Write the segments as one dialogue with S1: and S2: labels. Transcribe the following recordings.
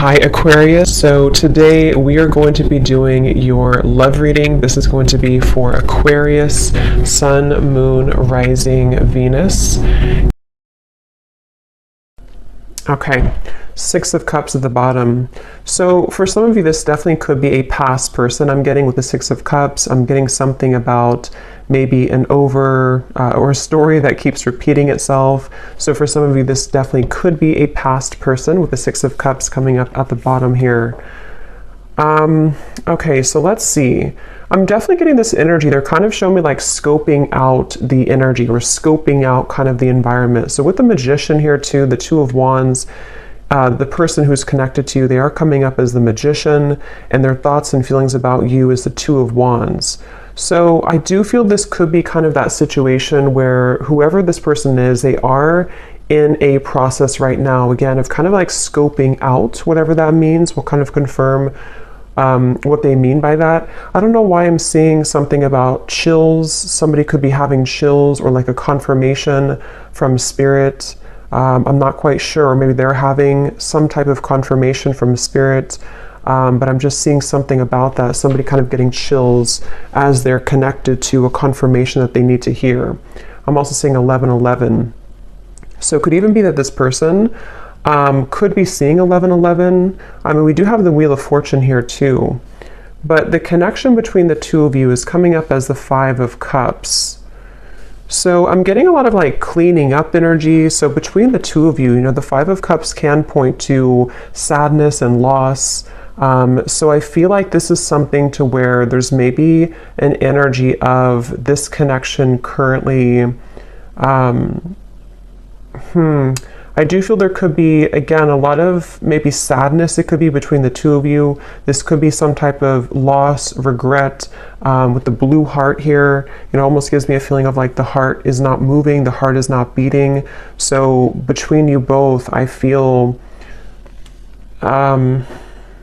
S1: Hi Aquarius, so today we are going to be doing your love reading. This is going to be for Aquarius, Sun, Moon, Rising, Venus. Okay, Six of Cups at the bottom. So for some of you, this definitely could be a past person. I'm getting with the Six of Cups. I'm getting something about maybe an or a story that keeps repeating itself. So for some of you, this definitely could be a past person with the Six of Cups coming up at the bottom here. Okay, so let's see. I'm definitely getting this energy. They're kind of showing me like scoping out the energy or scoping out kind of the environment. So with the Magician here too, the Two of Wands, the person who's connected to you, they are coming up as the Magician, and their thoughts and feelings about you is the Two of Wands. So I do feel this could be kind of that situation where whoever this person is, they are in a process right now, again, of kind of like scoping out whatever that means. We'll kind of confirm what they mean by that. I don't know why I'm seeing something about chills. Somebody could be having chills or like a confirmation from spirit. I'm not quite sure, or maybe they're having some type of confirmation from spirit. But I'm just seeing something about that, somebody kind of getting chills as they're connected to a confirmation that they need to hear. I'm also seeing 1111. So it could even be that this person could be seeing 1111. I mean, we do have the Wheel of Fortune here too, but the connection between the two of you is coming up as the Five of Cups. So I'm getting a lot of like cleaning up energy. So between the two of you, you know, the Five of Cups can point to sadness and loss. So I feel like this is something to where there's maybe an energy of this connection currently. I do feel there could be, again, a lot of maybe sadness. It could be between the two of you. This could be some type of loss, regret, with the blue heart here. It almost gives me a feeling of like the heart is not moving, the heart is not beating. So between you both, I feel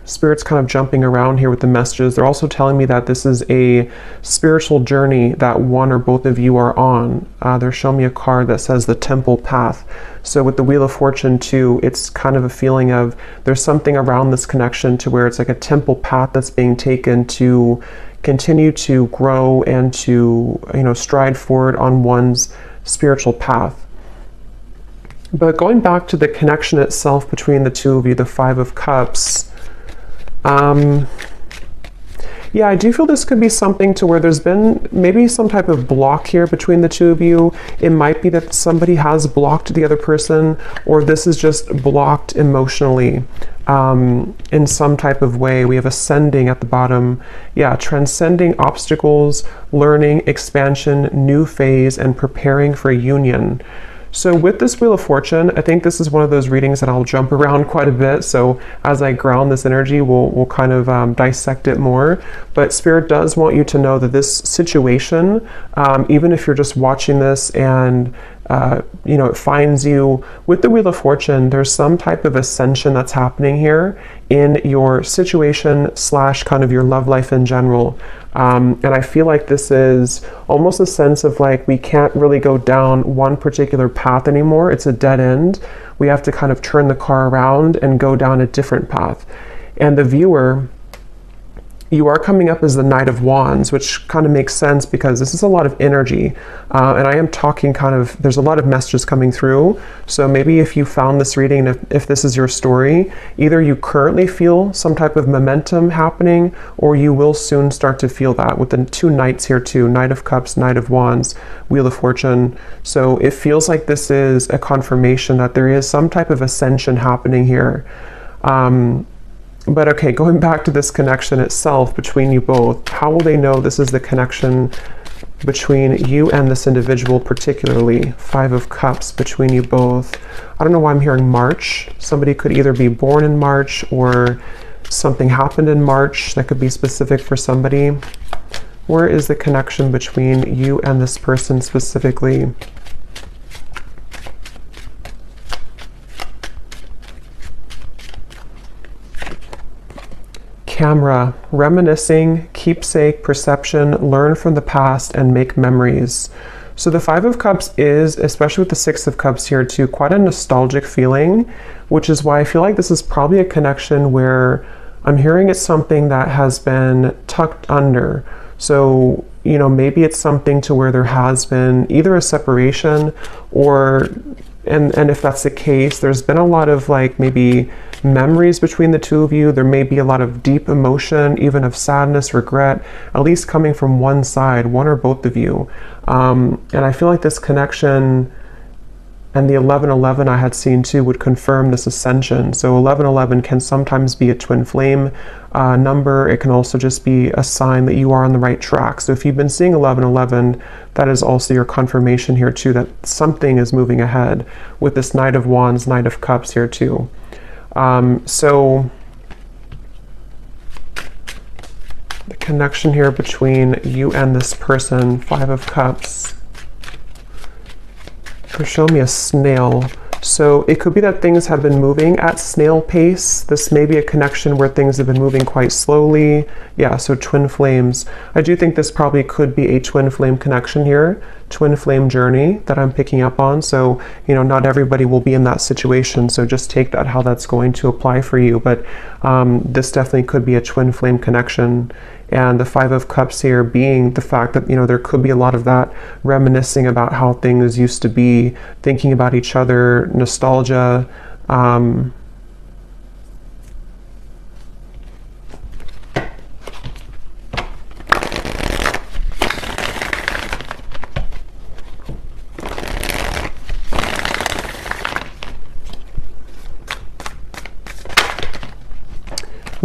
S1: Spirit's kind of jumping around here with the messages. They're also telling me that this is a spiritual journey that one or both of you are on. They're showing me a card that says the Temple Path. So with the Wheel of Fortune too, it's kind of a feeling of there's something around this connection to where it's like a temple path that's being taken to continue to grow and to, you know, stride forward on one's spiritual path. But going back to the connection itself between the two of you, the Five of Cups, yeah, I do feel this could be something to where there's been maybe some type of block here between the two of you. It might be that somebody has blocked the other person, or this is just blocked emotionally in some type of way. We have ascending at the bottom. Yeah, transcending obstacles, learning, expansion, new phase, and preparing for union. So with this Wheel of Fortune, I think this is one of those readings that I'll jump around quite a bit. So as I ground this energy, we'll kind of dissect it more. But Spirit does want you to know that this situation, even if you're just watching this and you know, it finds you with the Wheel of Fortune, there's some type of ascension that's happening here in your situation / kind of your love life in general. And I feel like this is almost a sense of like, we can't really go down one particular path anymore. It's a dead end. We have to kind of turn the car around and go down a different path. And the viewer, you are coming up as the Knight of Wands, which kind of makes sense because this is a lot of energy. And I am talking kind of, there's a lot of messages coming through. So maybe if you found this reading, if this is your story, either you currently feel some type of momentum happening, or you will soon start to feel that with the two Knights here too, Knight of Cups, Knight of Wands, Wheel of Fortune. So it feels like this is a confirmation that there is some type of ascension happening here. But okay, going back to this connection itself between you both, how will they know this is the connection between you and this individual particularly? Five of Cups between you both. I don't know why I'm hearing March. Somebody could either be born in March or something happened in March that could be specific for somebody. Where is the connection between you and this person specifically? Camera, reminiscing, keepsake, perception, learn from the past, and make memories. So the Five of Cups is, especially with the Six of Cups here too, quite a nostalgic feeling, which is why I feel like this is probably a connection where I'm hearing it's something that has been tucked under. So, you know, maybe it's something to where there has been either a separation or, and if that's the case, there's been a lot of like maybe memories between the two of you. There may be a lot of deep emotion, even of sadness, regret, at least coming from one side, one or both of you. And I feel like this connection and the 1111 I had seen too would confirm this ascension. So 1111 can sometimes be a twin flame number. It can also just be a sign that you are on the right track. So if you've been seeing 1111, that is also your confirmation here too, that something is moving ahead with this Knight of Wands, Knight of Cups here too. So the connection here between you and this person, Five of Cups. They're showing me a snail. So it could be that things have been moving at snail pace. This may be a connection where things have been moving quite slowly. Yeah, so twin flames. I do think this probably could be a twin flame connection here, twin flame journey that I'm picking up on. So, you know, not everybody will be in that situation. So just take that how that's going to apply for you. But this definitely could be a twin flame connection. And the Five of Cups here being the fact that, you know, there could be a lot of that reminiscing about how things used to be, thinking about each other, nostalgia. I'm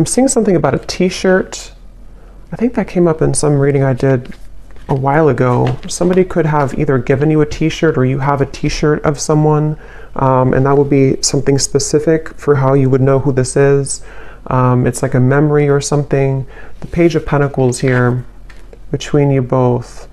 S1: seeing something about a t-shirt. I think that came up in some reading I did a while ago. Somebody could have either given you a t-shirt or you have a t-shirt of someone, and that would be something specific for how you would know who this is. It's like a memory or something. The Page of Pentacles here between you both.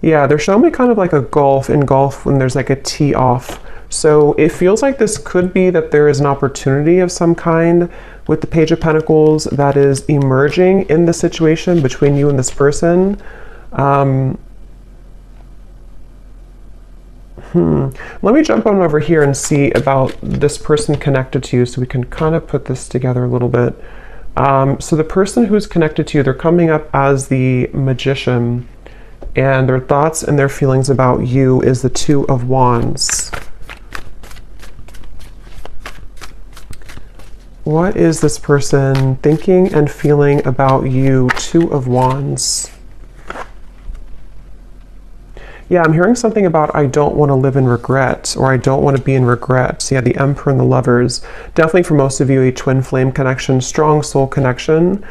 S1: Yeah, they're showing me kind of like a golf in golf when there's like a tee off. So it feels like this could be that there is an opportunity of some kind with the Page of Pentacles that is emerging in the situation between you and this person. Let me jump on over here and see about this person connected to you so we can kind of put this together a little bit. So the person who's connected to you, they're coming up as the Magician, and their thoughts and their feelings about you is the Two of Wands. What is this person thinking and feeling about you? Two of Wands. Yeah, I'm hearing something about I don't want to live in regret, or I don't want to be in regret. So yeah, the Emperor and the Lovers. Definitely for most of you, a twin flame connection, strong soul connection.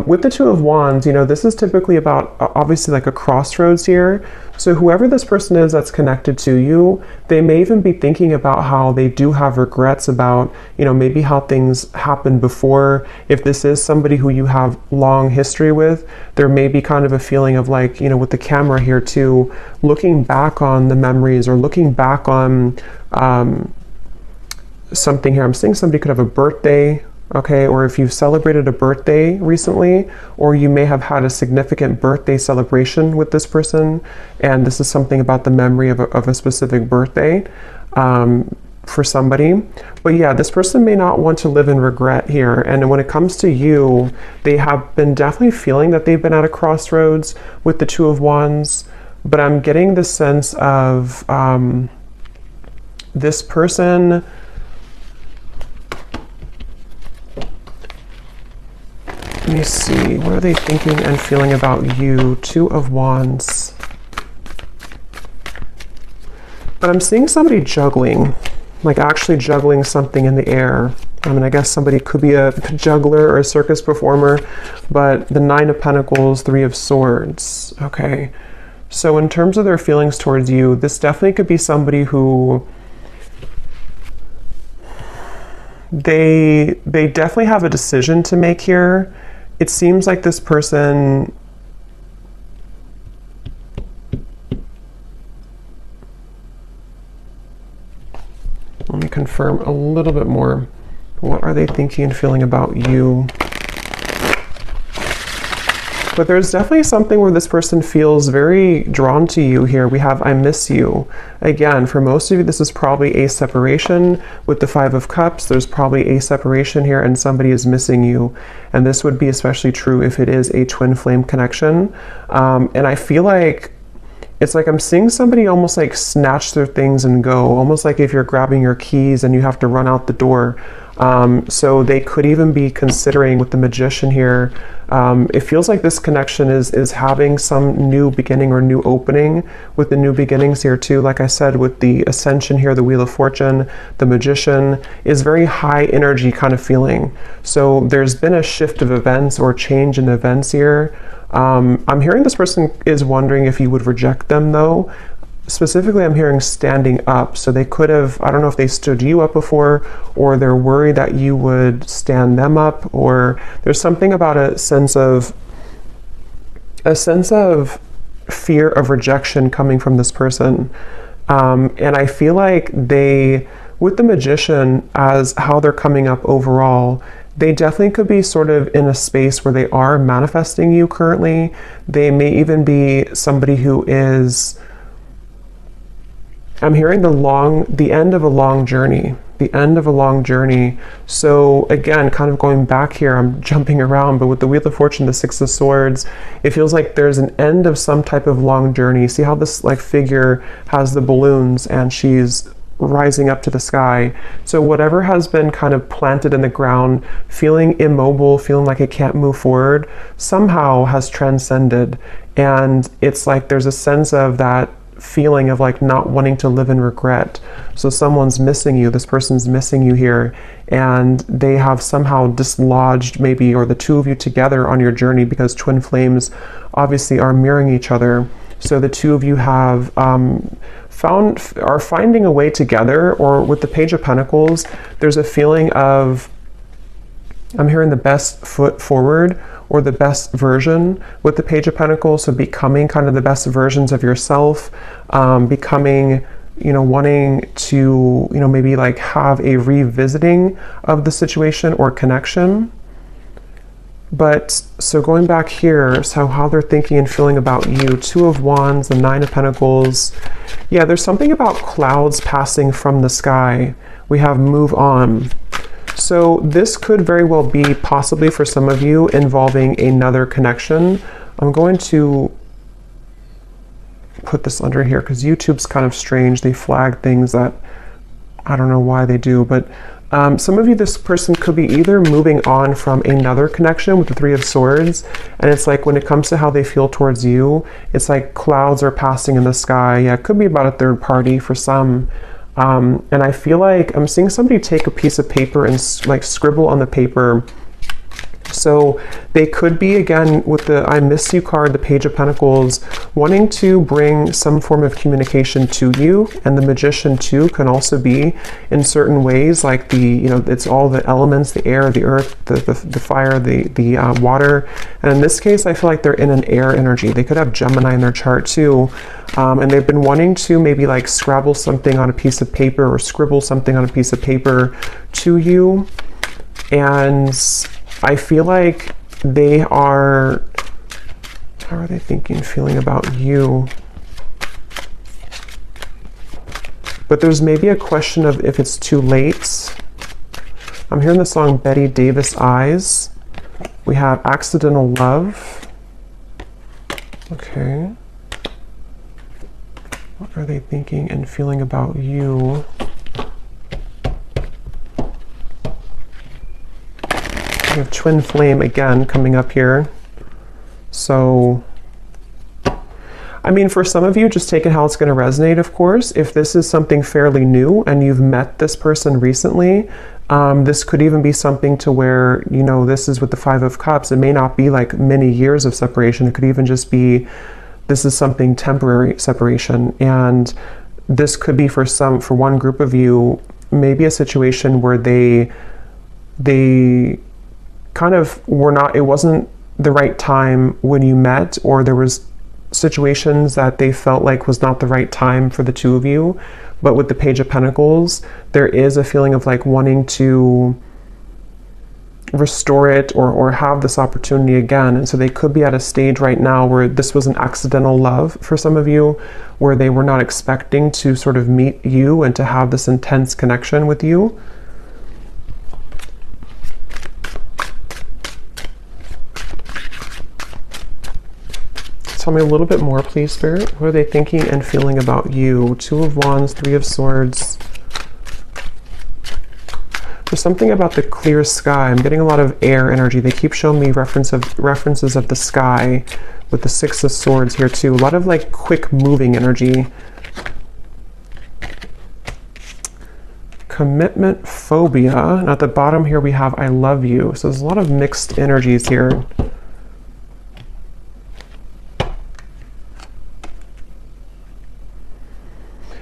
S1: With the Two of Wands, you know, this is typically about obviously like a crossroads here. So whoever this person is that's connected to you, they may even be thinking about how they do have regrets about, you know, maybe how things happened before. If this is somebody who you have long history with, there may be kind of a feeling of like, you know, with the camera here too, looking back on the memories or looking back on something here. I'm seeing somebody could have a birthday. Okay, or if you've celebrated a birthday recently, or you may have had a significant birthday celebration with this person, and this is something about the memory of a specific birthday for somebody. But yeah, this person may not want to live in regret here. And when it comes to you, they have been definitely feeling that they've been at a crossroads with the Two of Wands, but I'm getting the sense of this person. Let me see, what are they thinking and feeling about you? Two of Wands. But I'm seeing somebody juggling, like actually juggling something in the air. I mean, I guess somebody could be a juggler or a circus performer, but the Nine of Pentacles, Three of Swords. Okay, so in terms of their feelings towards you, this definitely could be somebody who they definitely have a decision to make here. It seems like this person, let me confirm a little bit more. What are they thinking and feeling about you? But there's definitely something where this person feels very drawn to you here. We have I miss you. Again, for most of you, this is probably a separation. With the Five of Cups, there's probably a separation here and somebody is missing you. And this would be especially true if it is a twin flame connection. And I feel like it's like I'm seeing somebody almost like snatch their things and go, almost like if you're grabbing your keys and you have to run out the door. So they could even be considering with the Magician here, it feels like this connection is having some new beginning or new opening with the new beginnings here too. Like I said, with the Ascension here, the Wheel of Fortune, the Magician is very high energy kind of feeling. So there's been a shift of events or change in events here. I'm hearing this person is wondering if you would reject them though. Specifically, I'm hearing standing up. So they could have, I don't know if they stood you up before, or they're worried that you would stand them up, or there's something about a sense of fear of rejection coming from this person. And I feel like they, with the Magician as how they're coming up overall, they definitely could be sort of in a space where they are manifesting you currently. They may even be somebody who is, I'm hearing the end of a long journey, the end of a long journey. So again, kind of going back here, I'm jumping around, but with the Wheel of Fortune, the Six of Swords, it feels like there's an end of some type of long journey. See how this like figure has the balloons and she's rising up to the sky. So whatever has been kind of planted in the ground, feeling immobile, feeling like it can't move forward, somehow has transcended. And it's like there's a sense of that feeling of like not wanting to live in regret. So someone's missing you, this person's missing you here, and they have somehow dislodged maybe, or the two of you together on your journey, because twin flames obviously are mirroring each other. So the two of you have are finding a way together. Or with the Page of Pentacles, there's a feeling of, I'm hearing the best foot forward, or the best version with the Page of Pentacles. So becoming kind of the best versions of yourself, becoming, wanting to, maybe like have a revisiting of the situation or connection. But so going back here, so how they're thinking and feeling about you, Two of Wands, the Nine of Pentacles. Yeah, there's something about clouds passing from the sky. We have move on. So this could very well be possibly for some of you involving another connection. I'm going to put this under here because YouTube's kind of strange. They flag things that I don't know why they do, but some of you, this person could be either moving on from another connection with the Three of Swords, and it's like when it comes to how they feel towards you, it's like clouds are passing in the sky. Yeah, it could be about a third party for some. And I feel like I'm seeing somebody take a piece of paper and like scribble on the paper. So they could be, again, with the I miss you card, the Page of Pentacles, wanting to bring some form of communication to you. And the Magician too can also be in certain ways, like the, it's all the elements, the air, the earth, the fire, the water. And in this case, I feel like they're in an air energy. They could have Gemini in their chart too. And they've been wanting to maybe like scrabble something on a piece of paper or scribble something on a piece of paper to you. And I feel like they are, how are they thinking, feeling about you? But there's maybe a question of if it's too late. I'm hearing the song Betty Davis Eyes. We have Accidental Love. Okay. What are they thinking and feeling about you? We have Twin Flame again coming up here. So, I mean, for some of you, just take it how it's going to resonate, of course. If this is something fairly new and you've met this person recently, this could even be something to where, this is with the Five of Cups. It may not be like many years of separation. It could even just be, this is something temporary separation. And this could be for one group of you, maybe a situation where they kind of it wasn't the right time when you met, or there was situations that they felt like was not the right time for the two of you. But with the Page of Pentacles, there is a feeling of like wanting to restore it or have this opportunity again. And so they could be at a stage right now where this was an accidental love for some of you, where they were not expecting to sort of meet you and to have this intense connection with you. Tell me a little bit more, please, Spirit. What are they thinking and feeling about you? Two of Wands, Three of Swords. There's something about the clear sky. I'm getting a lot of air energy. They keep showing me references of the sky with the Six of Swords here too. A lot of like quick moving energy. Commitment phobia. And at the bottom here we have I love you. So there's a lot of mixed energies here.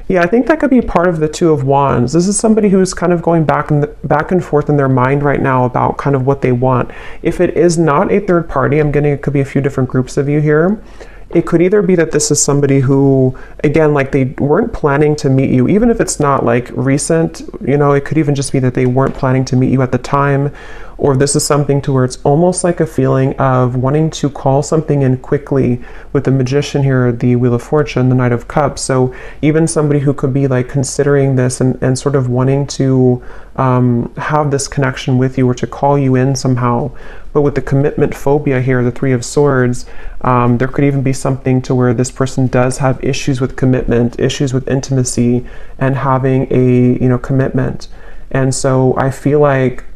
S1: Yeah, I think that could be part of the Two of Wands. This is somebody who's kind of going back and forth in their mind right now about kind of what they want. If it is not a third party, I'm getting it could be a few different groups of you here. It could either be that this is somebody who, again, like they weren't planning to meet you, even if it's not like recent, you know, it could even just be that they weren't planning to meet you at the time. Or this is something to where it's almost like a feeling of wanting to call something in quickly with the Magician here, the Wheel of Fortune, the Knight of Cups. So even somebody who could be like considering this and sort of wanting to have this connection with you or to call you in somehow. But with the commitment phobia here, the Three of Swords, there could even be something to where this person does have issues with commitment, issues with intimacy, and having a, you know, commitment. And so I feel like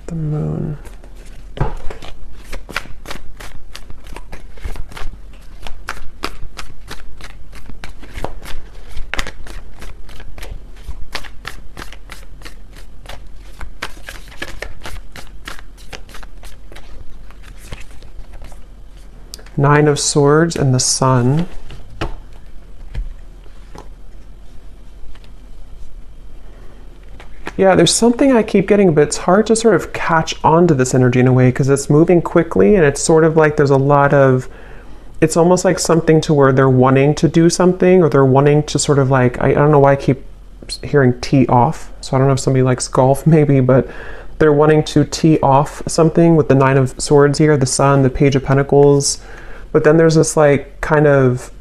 S1: the Moon. Nine of Swords and the Sun. Yeah, there's something I keep getting, but it's hard to sort of catch onto this energy in a way because it's moving quickly and it's sort of like there's a lot of, it's almost like something to where they're wanting to do something or they're wanting to sort of like, I don't know why I keep hearing tee off. So I don't know if somebody likes golf maybe, but they're wanting to tee off something with the Nine of Swords here, the Sun, the Page of Pentacles. But then there's this like kind of,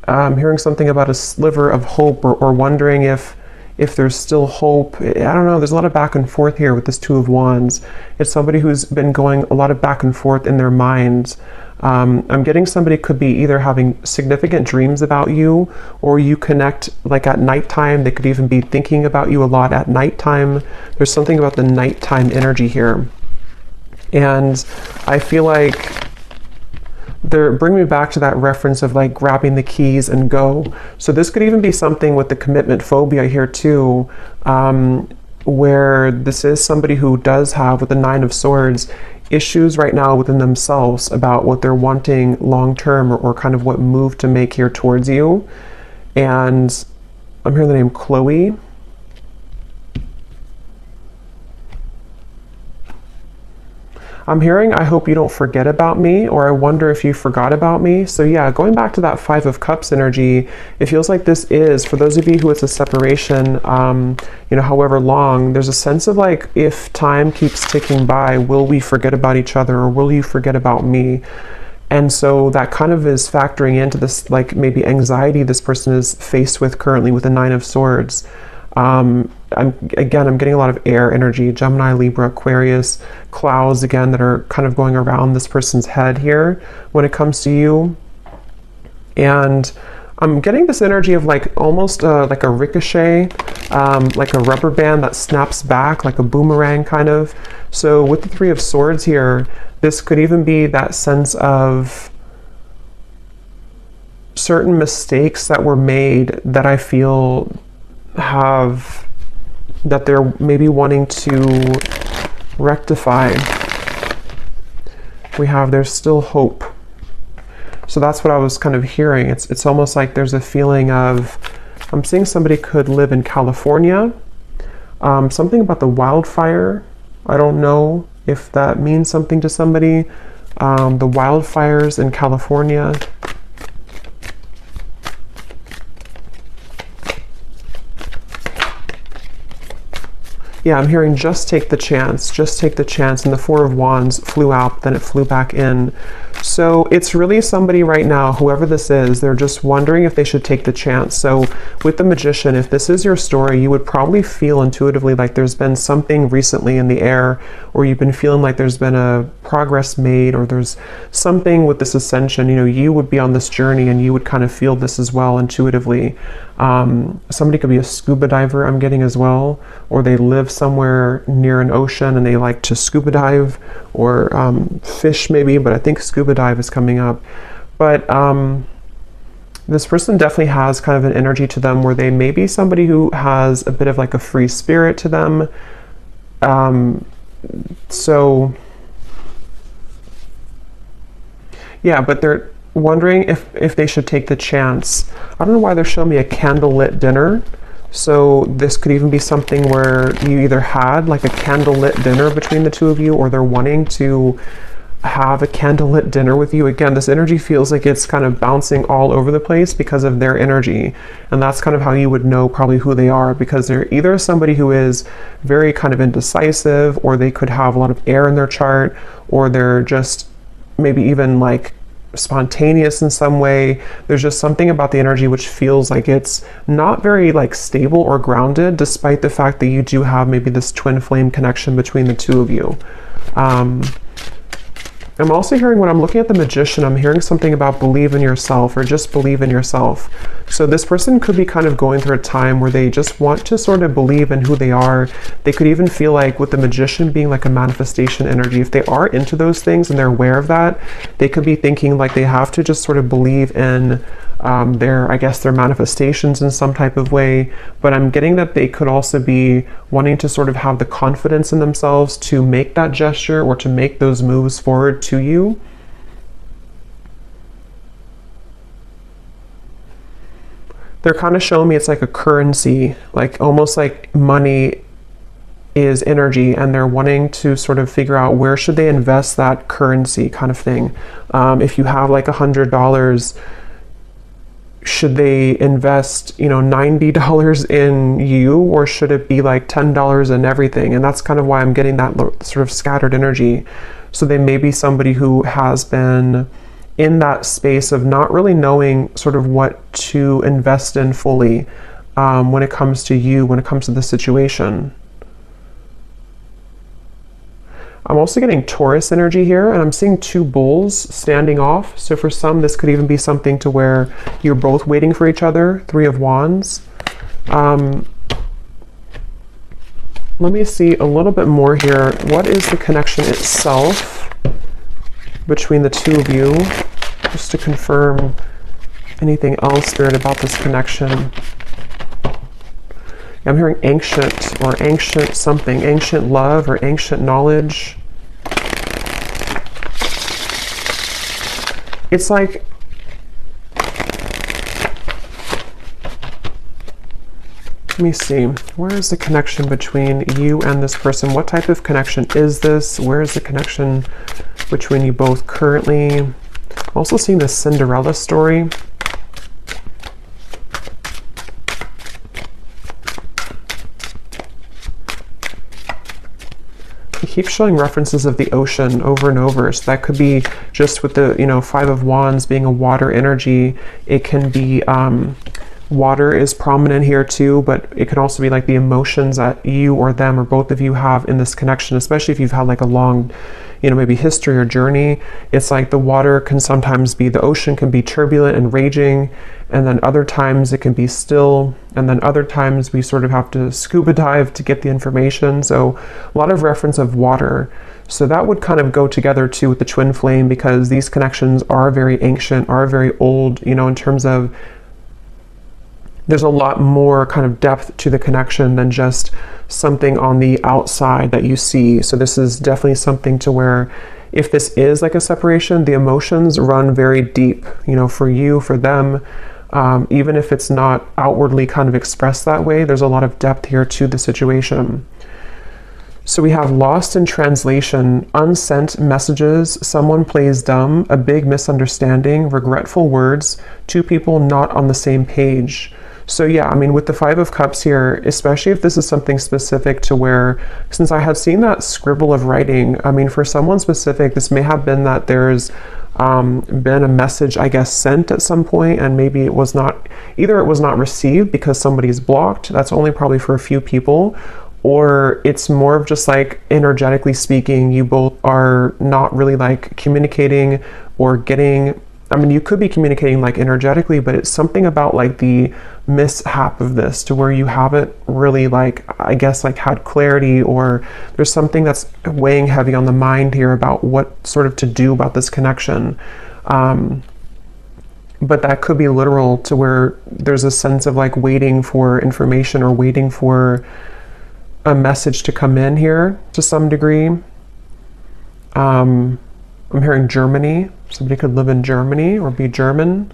S1: hearing something about a sliver of hope or wondering if there's still hope. I don't know, there's a lot of back and forth here with this Two of Wands. It's somebody who's been going a lot of back and forth in their minds. I'm getting somebody could be either having significant dreams about you or you connect like at nighttime. They could even be thinking about you a lot at nighttime. There's something about the nighttime energy here. And I feel like they're bringing me back to that reference of like grabbing the keys and go. So this could even be something with the commitment phobia here too, where this is somebody who does have, with the Nine of Swords, issues right now within themselves about what they're wanting long-term or kind of what move to make here towards you. And I'm hearing the name Chloe. I'm hearing, I hope you don't forget about me, or I wonder if you forgot about me. So yeah, going back to that Five of Cups energy, it feels like this is, for those of you who it's a separation, you know, however long, there's a sense of like, if time keeps ticking by, will we forget about each other or will you forget about me? And so that kind of is factoring into this, like maybe anxiety this person is faced with currently with the Nine of Swords. I'm getting a lot of air energy, Gemini, Libra, Aquarius, clouds again that are kind of going around this person's head here when it comes to you. And I'm getting this energy of like almost like a ricochet, like a rubber band that snaps back, like a boomerang kind of. So with the Three of Swords here, this could even be that sense of certain mistakes that were made that I feel that they're maybe wanting to rectify. We have, there's still hope. So that's what I was kind of hearing. It's almost like there's a feeling of I'm seeing somebody could live in California. Something about the wildfire. I don't know if that means something to somebody. The wildfires in California. Yeah, I'm hearing just take the chance, just take the chance. And the Four of Wands flew out, then it flew back in. So it's really somebody right now, whoever this is, they're just wondering if they should take the chance. So with the Magician, if this is your story, you would probably feel intuitively like there's been something recently in the air, or you've been feeling like there's been a progress made, or there's something with this ascension. You know, you would be on this journey and you would kind of feel this as well intuitively. Somebody could be a scuba diver, I'm getting as well, or they live somewhere near an ocean and they like to scuba dive, or fish maybe, but I think scuba dive is coming up. But this person definitely has kind of an energy to them where they may be somebody who has a bit of like a free spirit to them. So yeah, but they're wondering if they should take the chance. I don't know why they're showing me a candlelit dinner. So this could even be something where you either had like a candlelit dinner between the two of you, or they're wanting to have a candlelit dinner with you. Again, this energy feels like it's kind of bouncing all over the place because of their energy. And that's kind of how you would know probably who they are, because they're either somebody who is very kind of indecisive, or they could have a lot of air in their chart, or they're just maybe even like spontaneous in some way. There's just something about the energy which feels like it's not very like stable or grounded, despite the fact that you do have maybe this twin flame connection between the two of you. I'm also hearing, when I'm looking at the Magician, I'm hearing something about believe in yourself, or just believe in yourself. So this person could be kind of going through a time where they just want to sort of believe in who they are. They could even feel like, with the Magician being like a manifestation energy, if they are into those things and they're aware of that, they could be thinking like they have to just sort of believe in their, I guess, their manifestations in some type of way. But I'm getting that they could also be wanting to sort of have the confidence in themselves to make that gesture, or to make those moves forward to you. They're kind of showing me it's like a currency, like almost like money is energy, and they're wanting to sort of figure out where should they invest that currency kind of thing. If you have like $100, should they invest, you know, $90 in you, or should it be like $10 in everything? And that's kind of why I'm getting that sort of scattered energy. So they may be somebody who has been in that space of not really knowing sort of what to invest in fully when it comes to you, when it comes to the situation. I'm also getting Taurus energy here, and I'm seeing two bulls standing off. So for some, this could even be something to where you're both waiting for each other. Three of Wands. Let me see a little bit more here. What is the connection itself between the two of you? Just to confirm anything else, Spirit, about this connection. I'm hearing ancient, or ancient something, ancient love, or ancient knowledge. It's like, let me see, where is the connection between you and this person? What type of connection is this? Where is the connection between you both currently? I'm also seeing the Cinderella story. Keep showing references of the ocean over and over. So that could be just with the, you know, Five of Wands being a water energy. It can be water is prominent here too, but it can also be like the emotions that you or them or both of you have in this connection, especially if you've had like a long, you know, maybe history or journey. It's like the water can sometimes be, the ocean can be turbulent and raging, and then other times it can be still, and then other times we sort of have to scuba dive to get the information. So a lot of reference of water. So that would kind of go together too with the twin flame, because these connections are very ancient, are very old, you know, in terms of there's a lot more kind of depth to the connection than just something on the outside that you see. So this is definitely something to where, if this is like a separation, the emotions run very deep, you know, for you, for them. Even if it's not outwardly kind of expressed that way, there's a lot of depth here to the situation. So we have lost in translation, unsent messages, someone plays dumb, a big misunderstanding, regretful words, two people not on the same page. So yeah, I mean, with the Five of Cups here, especially if this is something specific to where, since I have seen that scribble of writing, I mean, for someone specific, this may have been that there's been a message, I guess, sent at some point, and maybe it was not, either it was not received because somebody's blocked, that's only probably for a few people, or it's more of just like energetically speaking, you both are not really like communicating or getting, I mean, you could be communicating like energetically, but it's something about like the mishap of this to where you haven't really like, I guess, like had clarity, or there's something that's weighing heavy on the mind here about what sort of to do about this connection. But that could be literal to where there's a sense of like waiting for information or waiting for a message to come in here to some degree. I'm hearing Germany. Somebody could live in Germany or be German.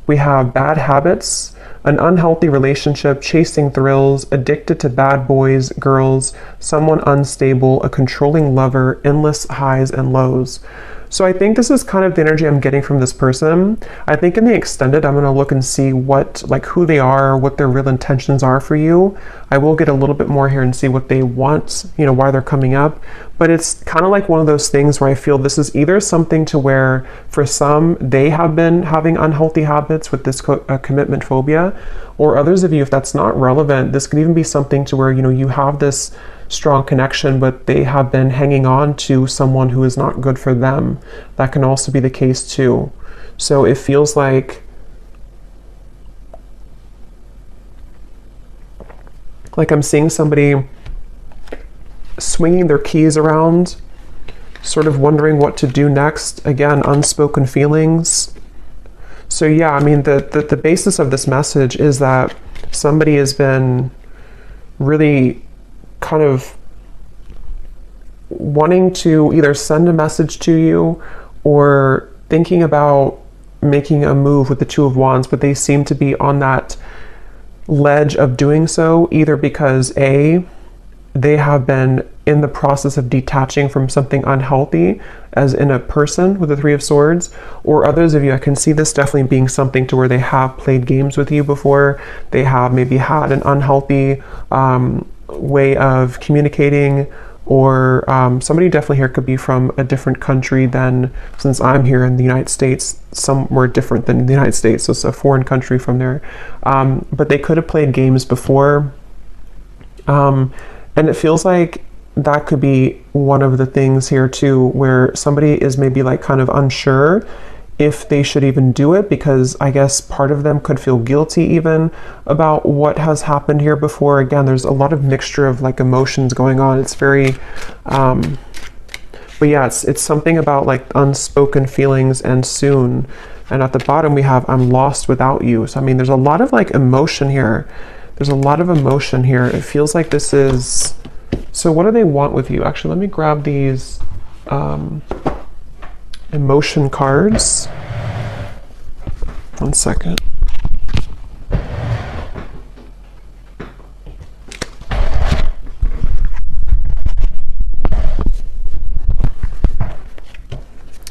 S1: We have bad habits, an unhealthy relationship, chasing thrills, addicted to bad boys, girls, someone unstable, a controlling lover, endless highs and lows. So I think this is kind of the energy I'm getting from this person. I think in the extended, I'm going to look and see what, like who they are, what their real intentions are for you. I will get a little bit more here and see what they want, you know, why they're coming up. But it's kind of like one of those things where I feel this is either something to where for some, they have been having unhealthy habits with this commitment phobia, or others of you, if that's not relevant, this could even be something to where, you know, you have this strong connection, but they have been hanging on to someone who is not good for them. That can also be the case too. So it feels like I'm seeing somebody swinging their keys around, sort of wondering what to do next. Again, unspoken feelings. So yeah, I mean, the basis of this message is that somebody has been really kind of wanting to either send a message to you or thinking about making a move with the Two of Wands, but they seem to be on that ledge of doing so, either because A, they have been in the process of detaching from something unhealthy, as in a person with the Three of Swords, or others of you, I can see this definitely being something to where they have played games with you before, they have maybe had an unhealthy way of communicating, or somebody definitely here could be from a different country than, since I'm here in the United States, somewhere different than the United States, so it's a foreign country from there, but they could have played games before, and it feels like that could be one of the things here too, where somebody is maybe like kind of unsure if they should even do it, because I guess part of them could feel guilty even about what has happened here before. Again, there's a lot of mixture of like emotions going on. It's very, but yeah, it's something about like unspoken feelings and soon. And at the bottom we have, I'm lost without you. So I mean, there's a lot of like emotion here. There's a lot of emotion here. It feels like this is, so what do they want with you? Actually, let me grab these, emotion cards. One second.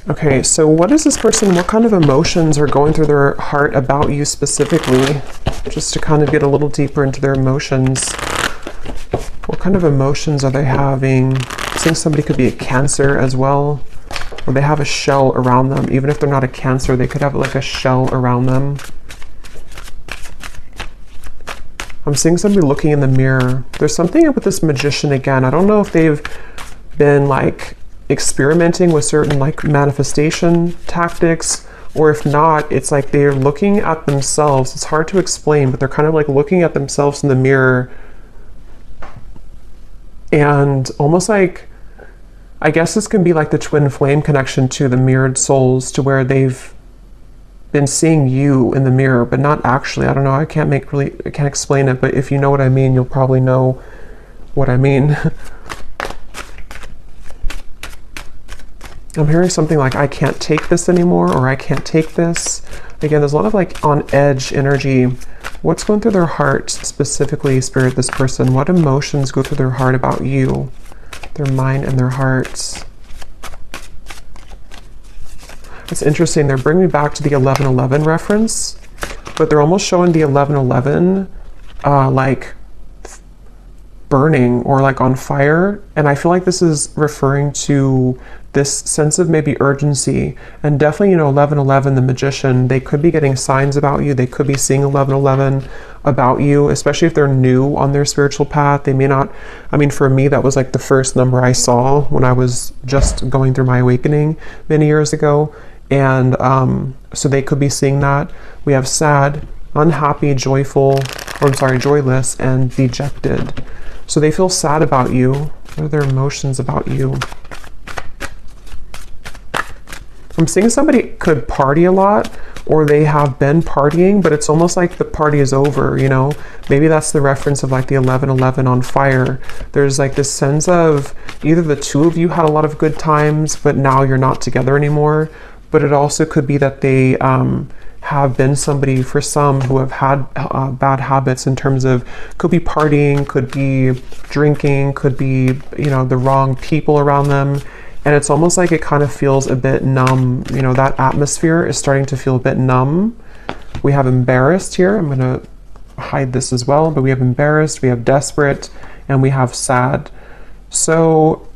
S1: Okay, so what is this person, what kind of emotions are going through their heart about you specifically? Just to kind of get a little deeper into their emotions. What kind of emotions are they having? I think somebody could be a Cancer as well. Or they have a shell around them. Even if they're not a Cancer, they could have like a shell around them. I'm seeing somebody looking in the mirror. There's something with this Magician again. I don't know if they've been like experimenting with certain like manifestation tactics, or if not, it's like they're looking at themselves. It's hard to explain, but they're kind of like looking at themselves in the mirror and almost like, I guess this can be like the twin flame connection to the mirrored souls, to where they've been seeing you in the mirror, but not actually. I don't know. I can't explain it, but if you know what I mean, you'll probably know what I mean. I'm hearing something like, I can't take this anymore, or I can't take this. Again, there's a lot of like on edge energy. What's going through their heart specifically, Spirit, this person? What emotions go through their heart about you? Their mind and their hearts. It's interesting. They're bringing me back to the 11:11 reference, but they're almost showing the 11:11 like burning or like on fire. And I feel like this is referring to this sense of maybe urgency. And definitely, you know, 11:11, the magician, they could be getting signs about you. They could be seeing 11:11 about you, especially if they're new on their spiritual path. They may not, I mean, for me, that was like the first number I saw when I was just going through my awakening many years ago. And so they could be seeing that. We have sad, unhappy, joyful, or I'm sorry, joyless, and dejected. So they feel sad about you. What are their emotions about you? I'm seeing somebody could party a lot, or they have been partying, but it's almost like the party is over, you know? Maybe that's the reference of like the 11:11 on fire. There's like this sense of either the two of you had a lot of good times, but now you're not together anymore. But it also could be that they have been somebody, for some, who have had bad habits in terms of, could be partying, could be drinking, could be, you know, the wrong people around them. And it's almost like it kind of feels a bit numb. You know, that atmosphere is starting to feel a bit numb. We have embarrassed here. I'm going to hide this as well, but we have embarrassed, we have desperate, and we have sad. So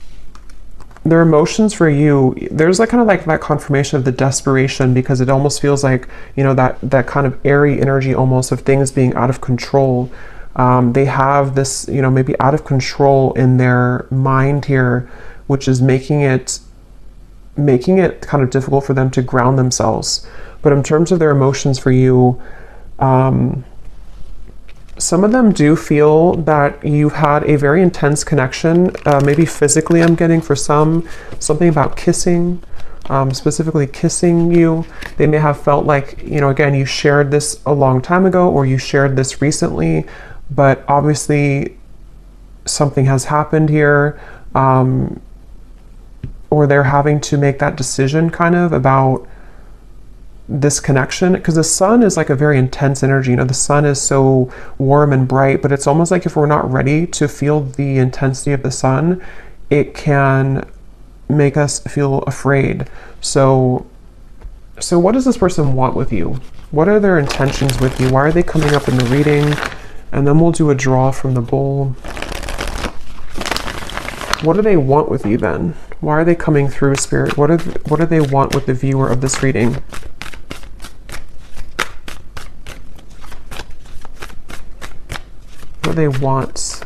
S1: their emotions for you, there's like kind of like that confirmation of the desperation, because it almost feels like, you know, that kind of airy energy almost of things being out of control. They have this, you know, maybe out of control in their mind here, which is making it kind of difficult for them to ground themselves. But in terms of their emotions for you, some of them do feel that you've had a very intense connection, maybe physically. I'm getting for some, something about kissing, specifically kissing you. They may have felt like, you know, again, you shared this a long time ago, or you shared this recently, but obviously something has happened here, or they're having to make that decision kind of about this connection, because the sun is like a very intense energy. You know, the sun is so warm and bright, but it's almost like if we're not ready to feel the intensity of the sun, it can make us feel afraid. So what does this person want with you? What are their intentions with you? Why are they coming up in the reading? And then we'll do a draw from the bowl. What do they want with you then? Why are they coming through, Spirit? What do they want with the viewer of this reading? What do they want?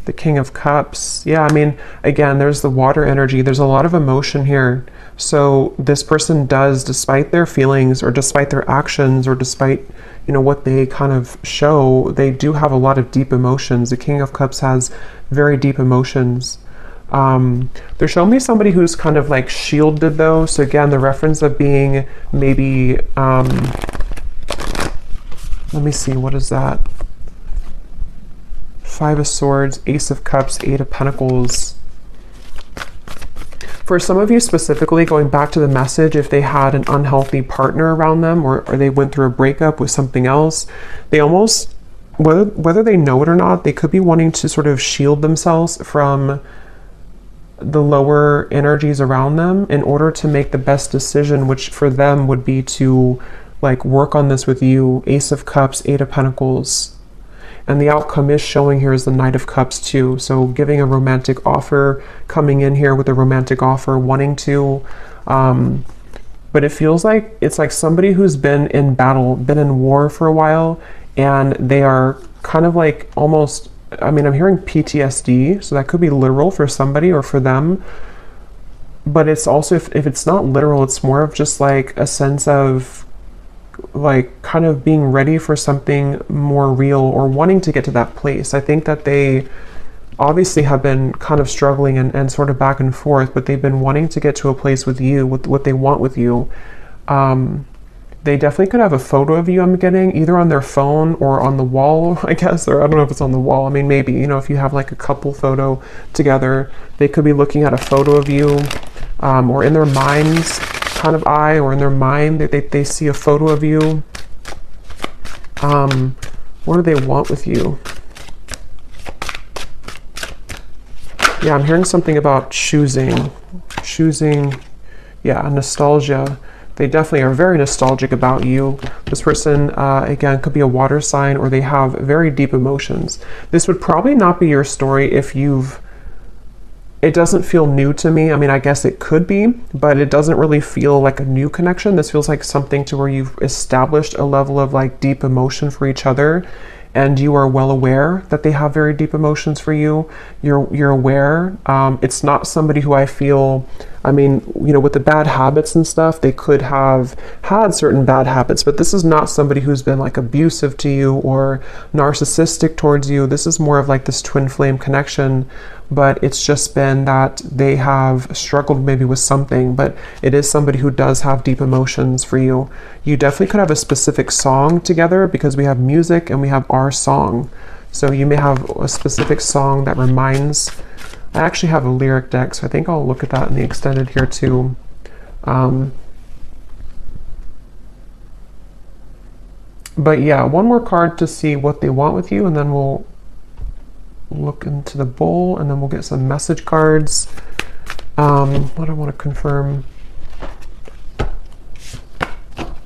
S1: The King of Cups. Yeah, I mean, again, there's the water energy. There's a lot of emotion here. So this person does, despite their feelings or despite their actions or despite, you know, what they kind of show, they do have a lot of deep emotions. The King of Cups has very deep emotions. They're showing me somebody who's kind of like shielded though. So again, the reference of being maybe, let me see, what is that? Five of Swords, Ace of Cups, Eight of Pentacles. For some of you specifically, going back to the message, if they had an unhealthy partner around them, or they went through a breakup with something else, they almost, whether they know it or not, they could be wanting to sort of shield themselves from the lower energies around them in order to make the best decision, which for them would be to like work on this with you. Ace of Cups, Eight of Pentacles. And the outcome is showing here is the Knight of Cups too. So giving a romantic offer, coming in here with a romantic offer, wanting to, but it feels like it's like somebody who's been in battle, been in war for a while, and they are kind of like almost, I mean, I'm hearing PTSD, so that could be literal for somebody or for them. But it's also, if it's not literal, it's more of just like a sense of like kind of being ready for something more real, or wanting to get to that place. I think that they obviously have been kind of struggling and sort of back and forth, but they've been wanting to get to a place with you, with what they want with you. They definitely could have a photo of you, I'm getting, either on their phone or on the wall, I guess, or I don't know if it's on the wall. I mean, maybe, you know, if you have like a couple photo together, they could be looking at a photo of you, or in their mind's kind of eye, or in their mind, they see a photo of you. What do they want with you? Yeah, I'm hearing something about choosing, yeah, nostalgia. They definitely are very nostalgic about you. This person, again, could be a water sign, or they have very deep emotions. This would probably not be your story if it doesn't feel new to me. I mean, I guess it could be, but it doesn't really feel like a new connection. This feels like something to where you've established a level of like deep emotion for each other, and you are well aware that they have very deep emotions for you. You're aware. It's not somebody who I feel, I mean, you know, with the bad habits and stuff, they could have had certain bad habits, but this is not somebody who's been like abusive to you or narcissistic towards you. This is more of like this twin flame connection, but it's just been that they have struggled maybe with something, but it is somebody who does have deep emotions for you. You definitely could have a specific song together, because we have music and we have our song. So you may have a specific song that reminds, I actually have a lyric deck, so I think I'll look at that in the extended here too. But yeah, one more card to see what they want with you, and then we'll look into the bowl, and then we'll get some message cards. What I want to confirm.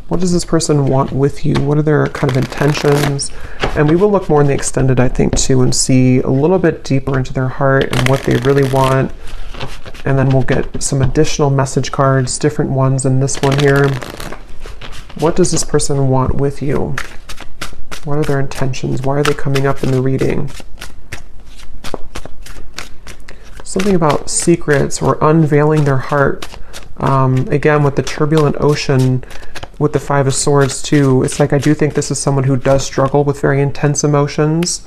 S1: What does this person want with you? What are their kind of intentions? And we will look more in the extended, I think, too, and see a little bit deeper into their heart and what they really want. And then we'll get some additional message cards, different ones in this one here. What does this person want with you? What are their intentions? Why are they coming up in the reading? Something about secrets or unveiling their heart. Again, with the turbulent ocean, with the Five of Swords too, it's like I do think this is someone who does struggle with very intense emotions.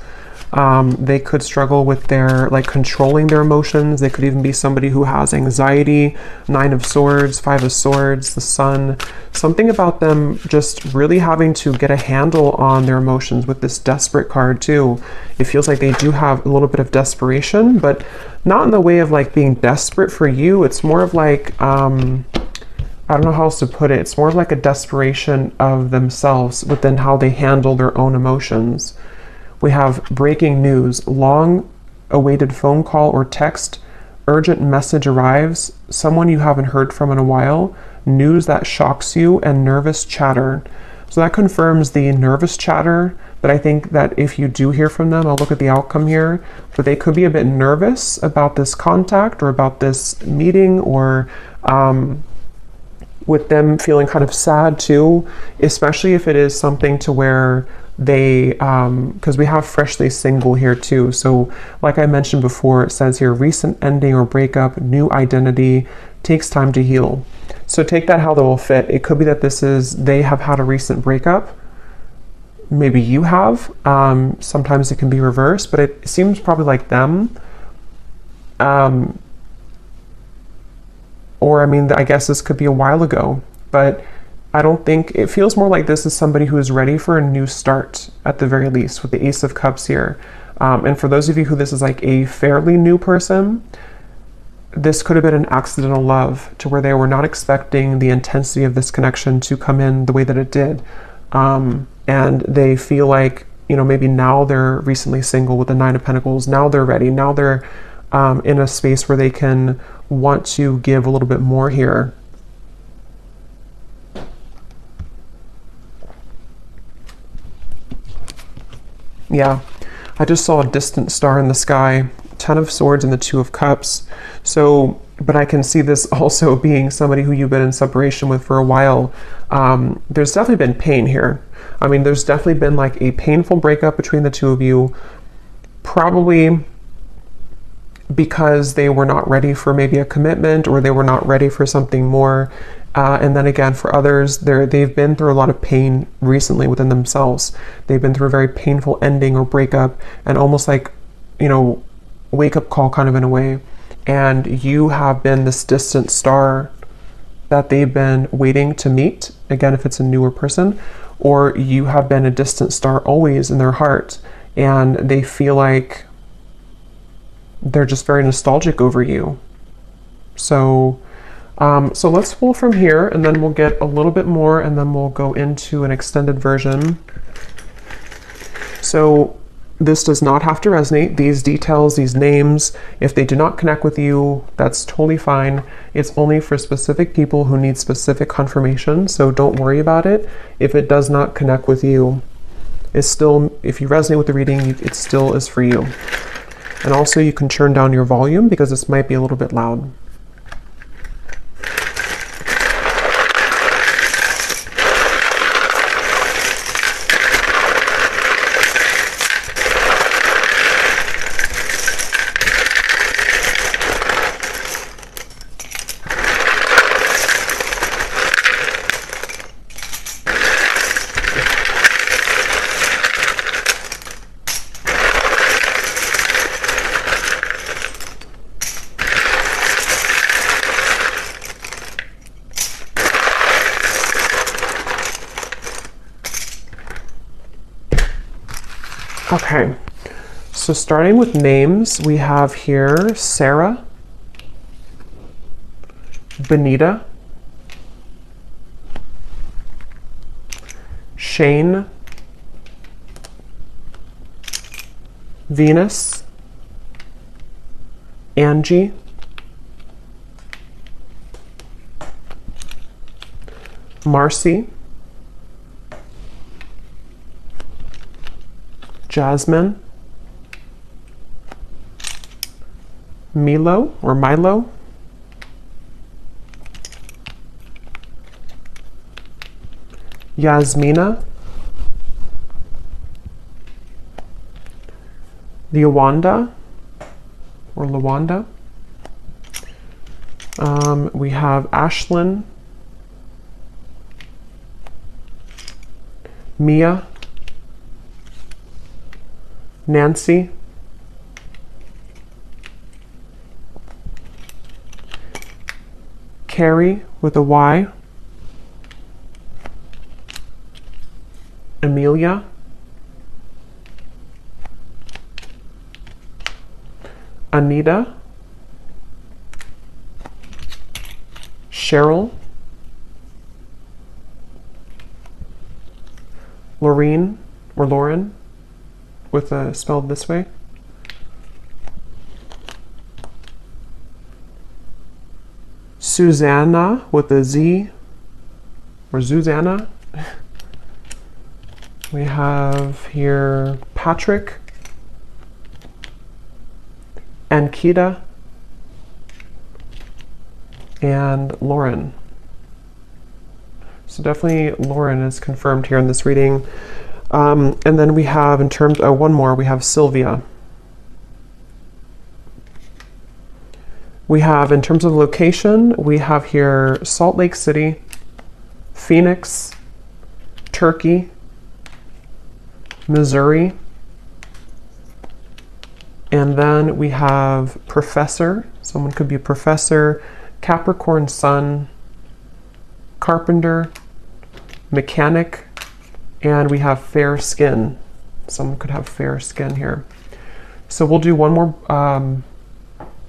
S1: They could struggle with their, like, controlling their emotions. They could even be somebody who has anxiety. Nine of Swords, Five of Swords, the Sun. Something about them just really having to get a handle on their emotions with this Desperate card too. It feels like they do have a little bit of desperation, but not in the way of like being desperate for you. It's more of like, I don't know how else to put it. It's more of like a desperation of themselves within how they handle their own emotions. We have breaking news, long awaited phone call or text, urgent message arrives, someone you haven't heard from in a while, news that shocks you, and nervous chatter. So that confirms the nervous chatter, that I think that if you do hear from them, I'll look at the outcome here, but they could be a bit nervous about this contact or about this meeting, or with them feeling kind of sad too, especially if it is something to where they, because we have freshly single here too. So like I mentioned before, it says here, recent ending or breakup, new identity, takes time to heal. So take that how that will fit. It could be that this is, they have had a recent breakup. Maybe you have. Sometimes it can be reversed, but it seems probably like them. Or I mean, I guess this could be a while ago, but I don't think, it feels more like this is somebody who is ready for a new start at the very least, with the Ace of Cups here. And for those of you who this is like a fairly new person, this could have been an accidental love to where they were not expecting the intensity of this connection to come in the way that it did. And they feel like, you know, maybe now they're recently single with the Nine of Pentacles. Now they're ready. Now they're in a space where they can want to give a little bit more here. Yeah, I just saw a distant star in the sky, Ten of Swords and the Two of Cups. So, but I can see this also being somebody who you've been in separation with for a while. There's definitely been pain here. I mean, there's definitely been like a painful breakup between the two of you, probably because they were not ready for maybe a commitment, or they were not ready for something more. And then again, for others, they've been through a lot of pain recently within themselves. They've been through a very painful ending or breakup, and almost like, you know, wake up call kind of in a way. And you have been this distant star that they've been waiting to meet, again, if it's a newer person, or you have been a distant star always in their heart, and they feel like they're just very nostalgic over you. So so let's pull from here, and then we'll get a little bit more, and then we'll go into an extended version. So this does not have to resonate. These details, these names, if they do not connect with you, that's totally fine. It's only for specific people who need specific confirmation, so don't worry about it. If it does not connect with you, it's still, if you resonate with the reading, it still is for you. And also you can turn down your volume because this might be a little bit loud. Okay, so starting with names, we have here Sarah, Benita, Shane, Venus, Angie, Marcy, Jasmine, Milo or Milo, Yasmina, Lawanda or Lawanda. We have Ashlyn, Mia, Nancy, Carrie with a Y, Amelia, Anita, Cheryl, Lorene or Lauren with a spelled this way, Susanna with a Z or Susanna. We have here Patrick, Ankita, and Lauren. So definitely Lauren is confirmed here in this reading. And then we have in terms, one more, we have Sylvia. We have in terms of location, we have here Salt Lake City, Phoenix, Turkey, Missouri, and then we have professor. Someone could be a professor, Capricorn sun, carpenter, mechanic, and we have fair skin. Someone could have fair skin here. So we'll do one more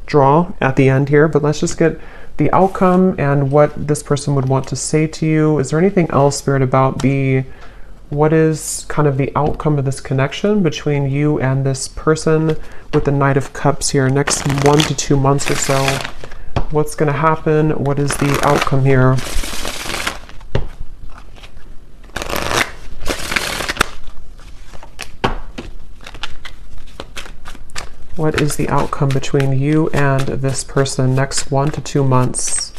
S1: draw at the end here, but let's just get the outcome and what this person would want to say to you. Is there anything else, Spirit, about what is kind of the outcome of this connection between you and this person with the Knight of Cups here, next 1 to 2 months or so? What's going to happen? What is the outcome here? What is the outcome between you and this person next 1 to 2 months?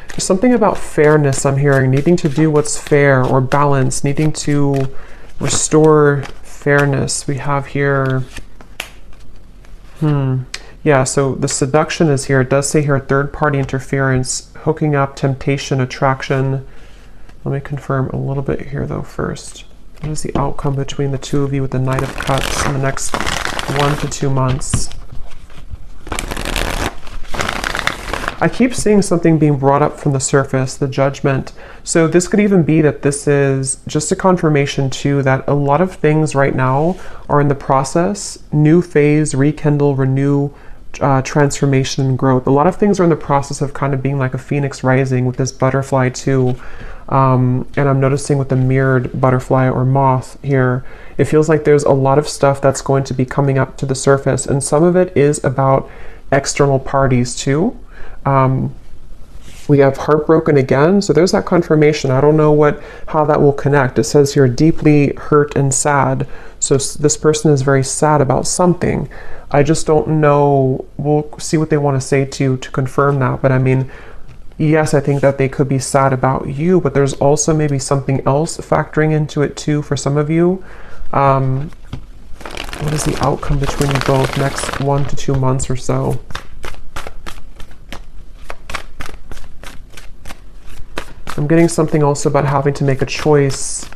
S1: There's something about fairness I'm hearing, needing to do what's fair or balance, needing to restore fairness. We have here, yeah, so the seduction is here. It does say here third-party interference, hooking up, temptation, attraction. Let me confirm a little bit here though first. What is the outcome between the two of you with the Knight of Cups in the next 1 to 2 months? I keep seeing something being brought up from the surface, the judgment. So this could even be that this is just a confirmation too, that a lot of things right now are in the process, new phase, rekindle, renew, transformation and growth. A lot of things are in the process of kind of being like a phoenix rising with this butterfly too. And I'm noticing with the mirrored butterfly or moth here, it feels like there's a lot of stuff that's going to be coming up to the surface, and some of it is about external parties too. We have heartbroken again, so there's that confirmation. I don't know how that will connect. It says here deeply hurt and sad, so this person is very sad about something. I just don't know. We'll see what they want to say to confirm that. But I mean, yes, I think that they could be sad about you, but there's also maybe something else factoring into it too for some of you. What is the outcome between you both next 1 to 2 months or so? I'm getting something also about having to make a choice.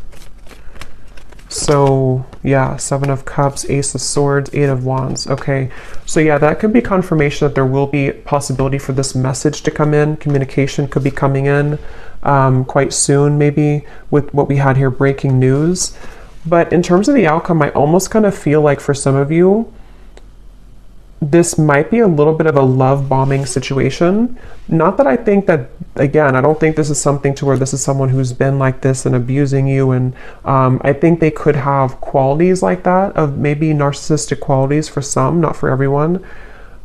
S1: So yeah, 7 of Cups, Ace of Swords, 8 of Wands. Okay, so yeah, that could be confirmation that there will be possibility for this message to come in. Communication could be coming in quite soon, maybe with what we had here, breaking news. But in terms of the outcome, I almost kind of feel like for some of you, this might be a little bit of a love bombing situation. Not that I think that, again, I don't think this is something to where this is someone who's been like this and abusing you. And I think they could have qualities like that, of maybe narcissistic qualities for some, not for everyone.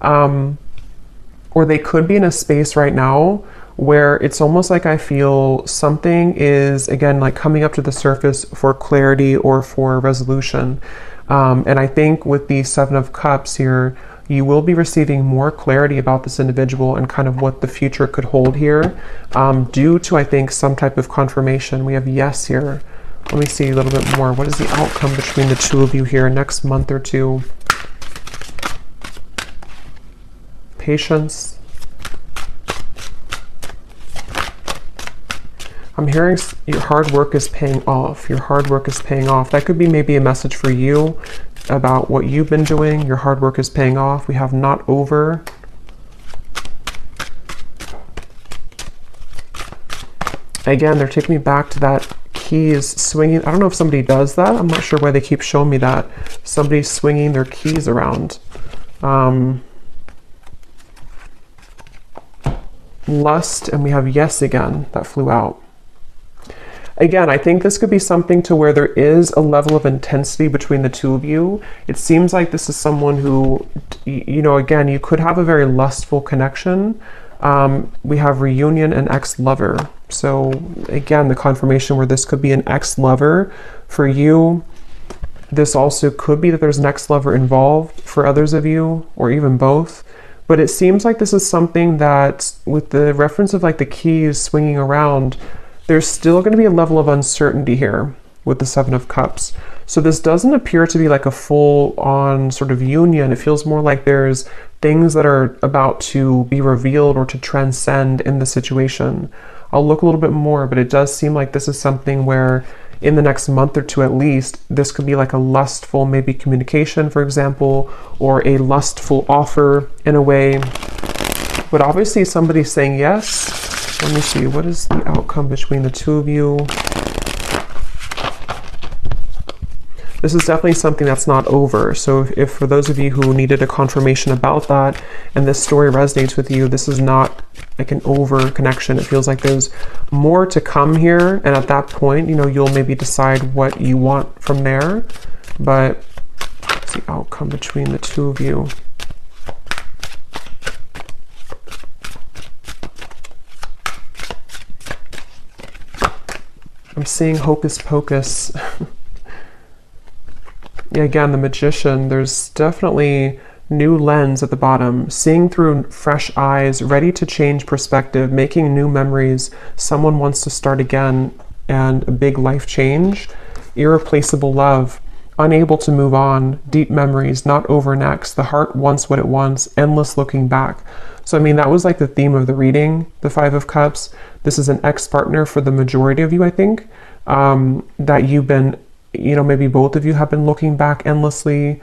S1: Or they could be in a space right now where it's almost like I feel something is, again, like coming up to the surface for clarity or for resolution. And I think with the 7 of Cups here, you will be receiving more clarity about this individual and kind of what the future could hold here, due to, I think, some type of confirmation. We have yes here. Let me see a little bit more. What is the outcome between the two of you here next month or two? Patience. I'm hearing your hard work is paying off. Your hard work is paying off. That could be maybe a message for you about what you've been doing. Your hard work is paying off. We have not over. Again, they're taking me back to that keys swinging. I don't know if somebody does that. I'm not sure why they keep showing me that. Somebody's swinging their keys around. Lust, and we have yes again. That flew out. Again, I think this could be something to where there is a level of intensity between the two of you. It seems like this is someone who, you know, again, you could have a very lustful connection. We have reunion and ex-lover. So again, the confirmation where this could be an ex-lover for you. This also could be that there's an ex-lover involved for others of you, or even both. But it seems like this is something that, with the reference of like the keys swinging around, there's still going to be a level of uncertainty here with the 7 of Cups. So this doesn't appear to be like a full-on sort of union. It feels more like there's things that are about to be revealed or to transcend in the situation. I'll look a little bit more, but it does seem like this is something where in the next month or two at least, this could be like a lustful maybe communication, for example, or a lustful offer in a way. But obviously somebody's saying yes. Let me see, what is the outcome between the two of you? This is definitely something that's not over. So if for those of you who needed a confirmation about that and this story resonates with you, this is not like an over connection. It feels like there's more to come here. And at that point, you know, you'll maybe decide what you want from there. But what's the outcome between the two of you? I'm seeing hocus pocus. Yeah, again, the Magician, there's definitely new lens at the bottom, seeing through fresh eyes, ready to change perspective, making new memories. Someone wants to start again, and a big life change. Irreplaceable love, unable to move on, deep memories, not over next. The heart wants what it wants, endless looking back. So, I mean, that was like the theme of the reading, the 5 of Cups. This is an ex-partner for the majority of you, I think, that you've been, you know, maybe both of you have been looking back endlessly.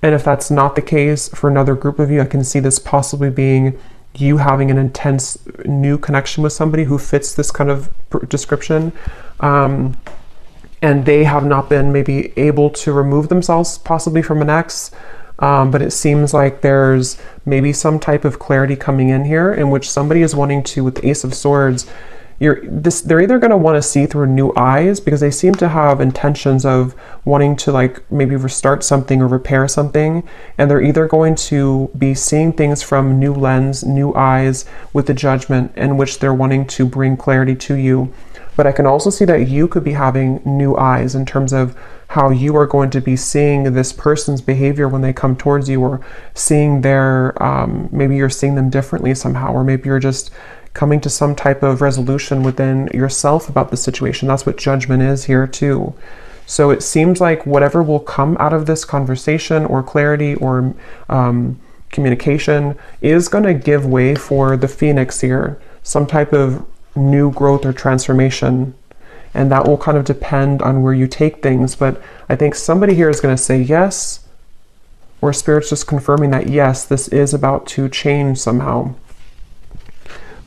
S1: And if that's not the case, for another group of you, I can see this possibly being you having an intense new connection with somebody who fits this kind of description, and they have not been maybe able to remove themselves possibly from an ex, but it seems like there's maybe some type of clarity coming in here in which somebody is wanting to, with the Ace of Swords, they're either going to want to see through new eyes, because they seem to have intentions of wanting to like maybe restart something or repair something, and they're either going to be seeing things from new lens, new eyes, with the Judgment, in which they're wanting to bring clarity to you. But I can also see that you could be having new eyes in terms of how you are going to be seeing this person's behavior when they come towards you, or seeing their, maybe you're seeing them differently somehow, or maybe you're just coming to some type of resolution within yourself about the situation. That's what Judgment is here too. So it seems like whatever will come out of this conversation or clarity or communication is going to give way for the Phoenix here, some type of new growth or transformation. And that will kind of depend on where you take things. But I think somebody here is going to say yes, or Spirit's just confirming that yes, this is about to change somehow.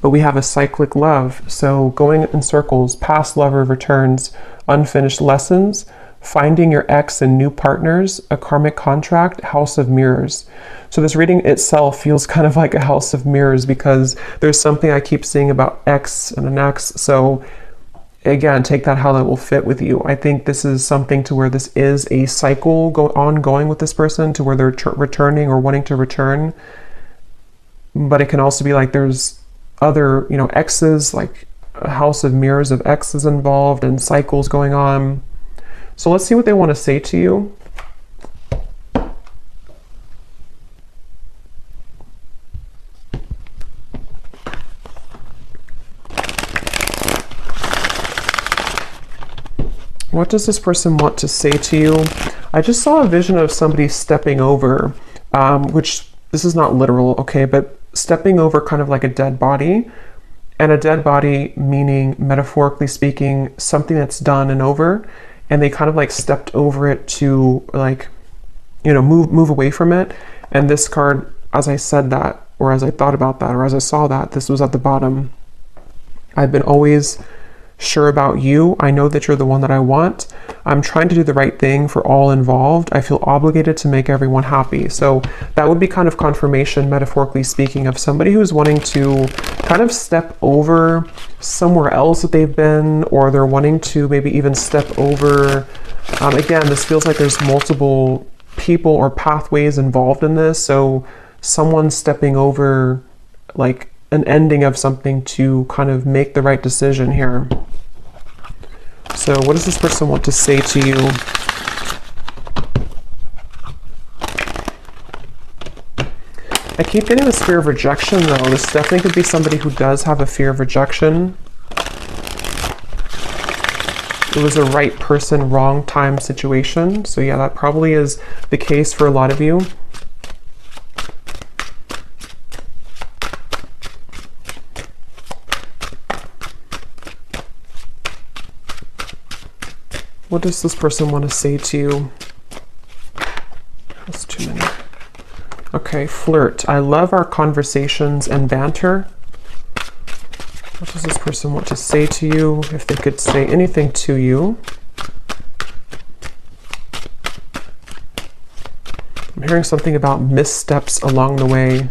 S1: But we have a cyclic love, so going in circles, past lover returns, unfinished lessons, finding your ex and new partners, a karmic contract, House of Mirrors. So this reading itself feels kind of like a House of Mirrors, because there's something I keep seeing about ex and an ex. So again, take that how that will fit with you. I think this is something to where this is a cycle ongoing with this person, to where they're returning or wanting to return. But it can also be like there's other, exes, like a House of Mirrors of exes involved and cycles going on. So let's see what they want to say to you. What does this person want to say to you? I just saw a vision of somebody stepping over, which this is not literal, okay, but stepping over kind of like a dead body, and a dead body meaning, metaphorically speaking, something that's done and over, and they kind of like stepped over it to like, move away from it. And this card, as I said that, or as I thought about that, or as I saw that, this was at the bottom. I've been always sure about you. I know that you're the one that I want. I'm trying to do the right thing for all involved. I feel obligated to make everyone happy. So that would be kind of confirmation, metaphorically speaking, of somebody who's wanting to kind of step over somewhere else that they've been, or they're wanting to maybe even step over. Again, this feels like there's multiple people or pathways involved in this. So someone stepping over like an ending of something to kind of make the right decision here. So what does this person want to say to you? I keep getting this fear of rejection though. This definitely could be somebody who does have a fear of rejection. It was a right person, wrong time situation. So yeah, that probably is the case for a lot of you. What does this person want to say to you? That's too many. Okay, flirt. I love our conversations and banter. What does this person want to say to you? If they could say anything to you. I'm hearing something about missteps along the way.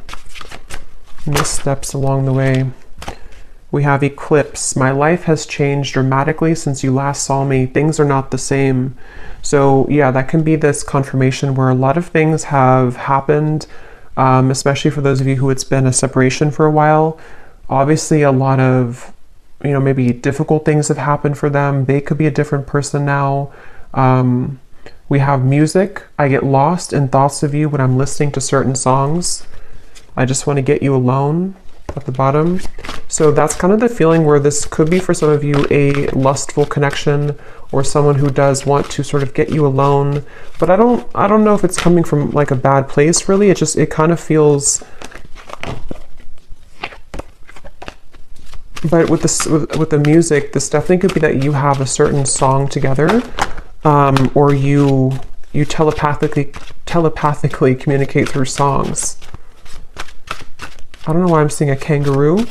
S1: Missteps along the way. We have eclipse. My life has changed dramatically since you last saw me. Things are not the same. So yeah, that can be this confirmation where a lot of things have happened, especially for those of you who it's been a separation for a while. Obviously a lot of, maybe difficult things have happened for them. They could be a different person now. We have music. I get lost in thoughts of you when I'm listening to certain songs. I just want to get you alone at the bottom. So that's kind of the feeling where this could be for some of you a lustful connection, or someone who does want to sort of get you alone. But I don't know if it's coming from like a bad place really. It kind of feels. But with this, with the music, this definitely could be that you have a certain song together, or you telepathically communicate through songs. I don't know why I'm seeing a kangaroo.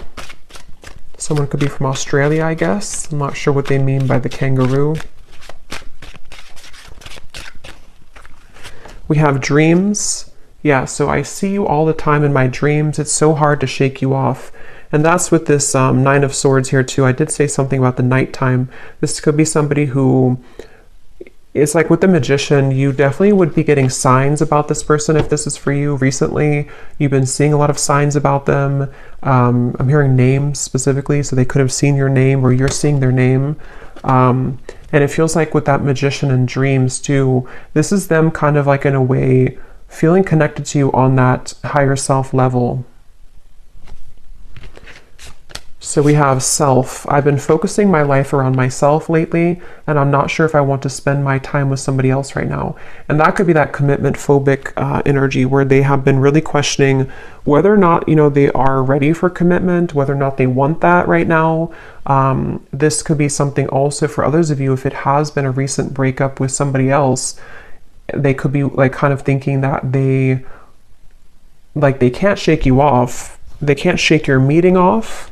S1: Someone could be from Australia, I guess. I'm not sure what they mean by the kangaroo. We have dreams. Yeah, so I see you all the time in my dreams. It's so hard to shake you off. And that's with this Nine of Swords here too. I did say something about the nighttime. This could be somebody who is like with the Magician. You definitely would be getting signs about this person if this is for you recently. You've been seeing a lot of signs about them. I'm hearing names specifically, so they could have seen your name or you're seeing their name. And it feels like with that Magician and dreams too, this is them kind of like in a way feeling connected to you on that higher self level. So we have self. I've been focusing my life around myself lately, and I'm not sure if I want to spend my time with somebody else right now. And that could be that commitment phobic energy where they have been really questioning whether or not, you know, they are ready for commitment, whether or not they want that right now. This could be something also for others of you, if it has been a recent breakup with somebody else, they could be like kind of thinking that they can't shake you off. They can't shake your meeting off,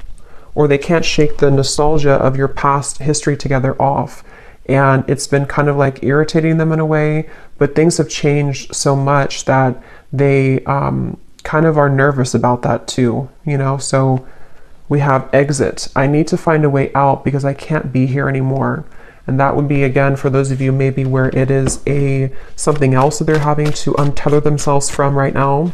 S1: or they can't shake the nostalgia of your past history together off. And it's been kind of like irritating them in a way, but things have changed so much that they kind of are nervous about that too, you know? So we have exit. I need to find a way out because I can't be here anymore. And that would be, again, for those of you maybe where it is something else that they're having to untether themselves from right now.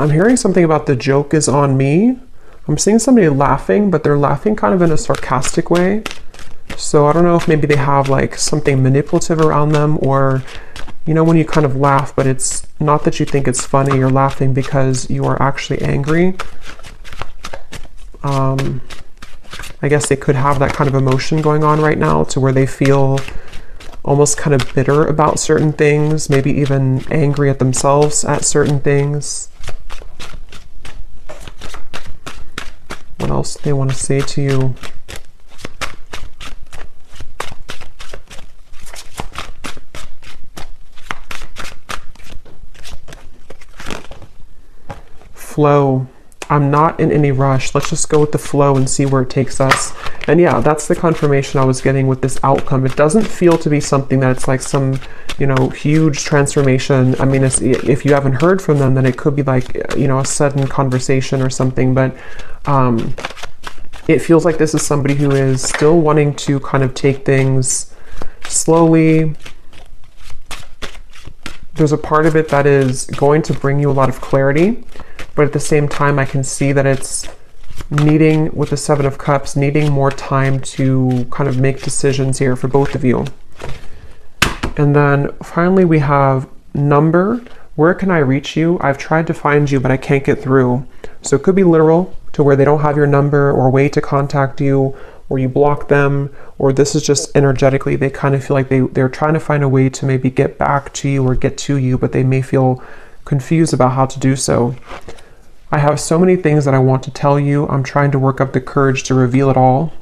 S1: I'm hearing something about the joke is on me. I'm seeing somebody laughing, but they're laughing kind of in a sarcastic way. So I don't know if maybe they have like something manipulative around them, or, you know, when you kind of laugh, but it's not that you think it's funny, you're laughing because you are actually angry. I guess they could have that kind of emotion going on right now to where they feel almost kind of bitter about certain things, maybe even angry at themselves at certain things. What else do they want to say to you? Flow. I'm not in any rush. Let's just go with the flow and see where it takes us. And yeah, that's the confirmation I was getting with this outcome. It doesn't feel to be something that's like some, you know, huge transformation. I mean, if you haven't heard from them, then it could be like, you know, a sudden conversation or something. But it feels like this is somebody who is still wanting to kind of take things slowly. There's a part of it that is going to bring you a lot of clarity, but at the same time, I can see that it's needing, with the Seven of Cups, needing more time to kind of make decisions here for both of you. And then finally, we have number. Where can I reach you? I've tried to find you, but I can't get through. So it could be literal, to where they don't have your number or way to contact you, or you block them, or this is just energetically, they kind of feel like they're trying to find a way to maybe get back to you or get to you, but they may feel confused about how to do so. I have so many things that I want to tell you. I'm trying to work up the courage to reveal it all.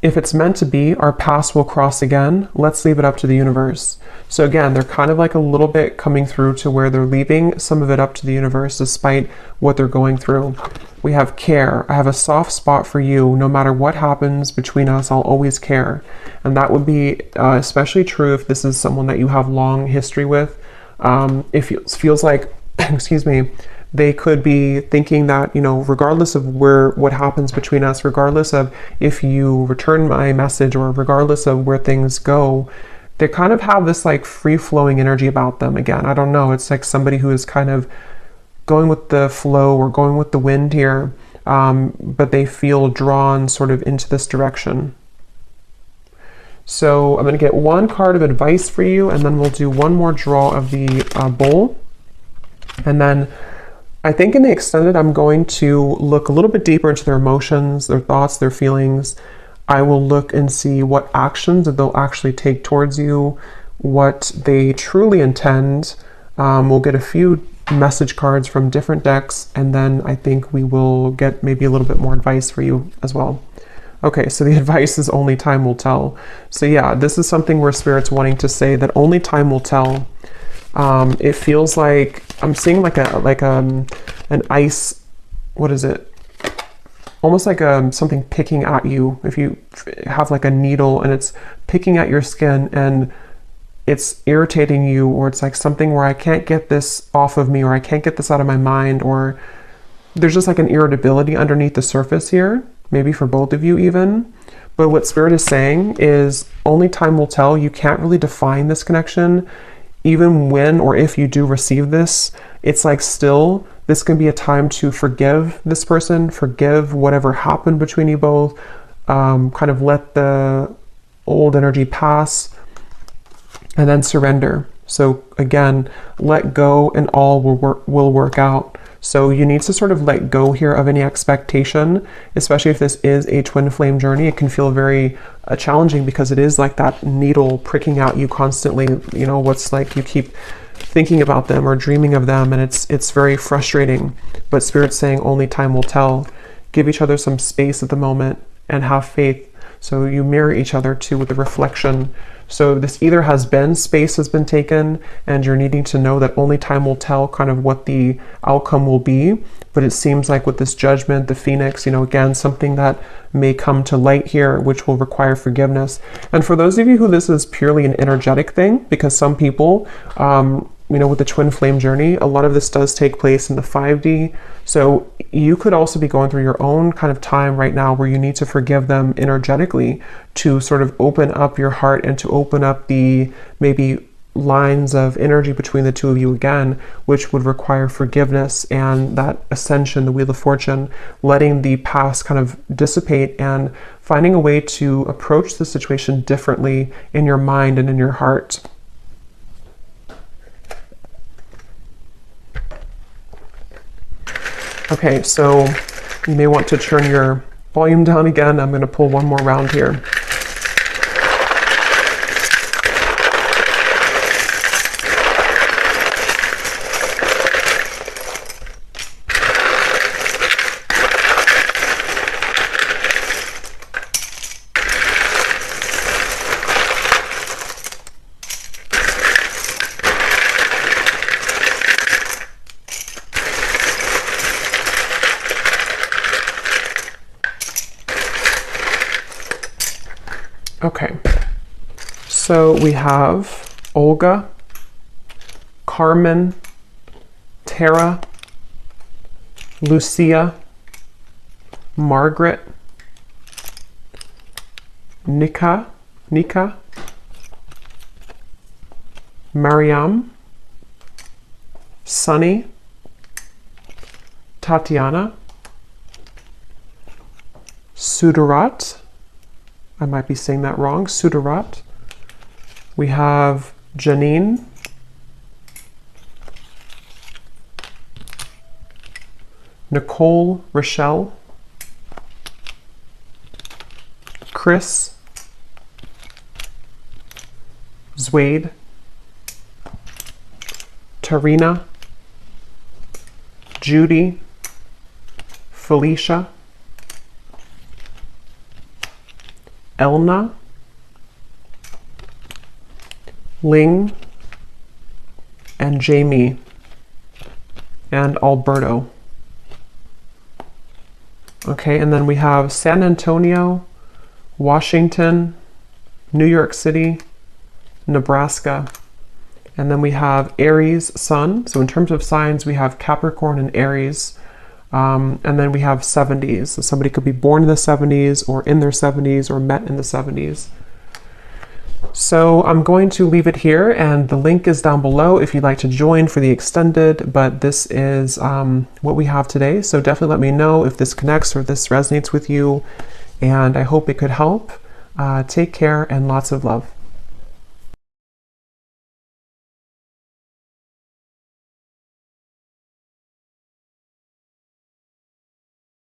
S1: If it's meant to be, our paths will cross again. Let's leave it up to the universe. So again, they're kind of like a little bit coming through to where they're leaving some of it up to the universe despite what they're going through. We have care. I have a soft spot for you. No matter what happens between us, I'll always care. And that would be especially true if this is someone that you have long history with. It feels like, excuse me, they could be thinking that, you know, regardless of what happens between us, regardless of if you return my message or regardless of where things go, they kind of have this like free-flowing energy about them. Again, I don't know, it's like somebody who is kind of going with the flow or going with the wind here, but they feel drawn sort of into this direction. So I'm going to get one card of advice for you, and then we'll do one more draw of the bowl. And then I think in the extended, I'm going to look a little bit deeper into their emotions, their thoughts, their feelings. I will look and see what actions that they'll actually take towards you, what they truly intend. We'll get a few message cards from different decks, and then I think we will get maybe a little bit more advice for you as well. Okay, so the advice is only time will tell. So yeah, this is something where Spirit's wanting to say that only time will tell. It feels like I'm seeing like an ice, what is it? Almost like something picking at you. If you have like a needle and it's picking at your skin and it's irritating you, or it's like something where I can't get this off of me, or I can't get this out of my mind, or there's just like an irritability underneath the surface here, maybe for both of you even. But what Spirit is saying is only time will tell. You can't really define this connection. Even when or if you do receive this, it's like still, this can be a time to forgive this person, forgive whatever happened between you both, kind of let the old energy pass, and then surrender. So again, let go and all will work out. So you need to sort of let go here of any expectation, especially if this is a twin flame journey. It can feel very challenging because it is like that needle pricking out you constantly. You know, what's like you keep thinking about them or dreaming of them, and it's very frustrating. But Spirit's saying only time will tell. Give each other some space at the moment and have faith. So you mirror each other too with the reflection. So this either space has been taken, and you're needing to know that only time will tell kind of what the outcome will be. But it seems like with this judgment, the Phoenix, you know, again, something that may come to light here, which will require forgiveness. And for those of you who this is purely an energetic thing, because some people, you know, with the twin flame journey, a lot of this does take place in the 5D. So you could also be going through your own kind of time right now where you need to forgive them energetically to sort of open up your heart and to open up the maybe lines of energy between the two of you again, which would require forgiveness and that ascension, the Wheel of Fortune, letting the past kind of dissipate and finding a way to approach the situation differently in your mind and in your heart. Okay, so you may want to turn your volume down again. I'm going to pull one more round here. Okay, so we have Olga, Carmen, Tara, Lucia, Margaret, Nika, Mariam, Sunny, Tatiana, Sudarat, I might be saying that wrong, Sudarat. We have Janine, Nicole, Rochelle, Chris, Zwade, Tarina, Judy, Felicia, Elna, Ling, and Jamie, and Alberto. Okay, and then we have San Antonio, Washington, New York City, Nebraska, and then we have Aries Sun. So in terms of signs, we have Capricorn and Aries. And then we have 70s. So somebody could be born in the 70s or in their 70s or met in the 70s. So I'm going to leave it here, and the link is down below if you'd like to join for the extended, but this is what we have today. So definitely let me know if this connects or this resonates with you, and I hope it could help. Take care and lots of love.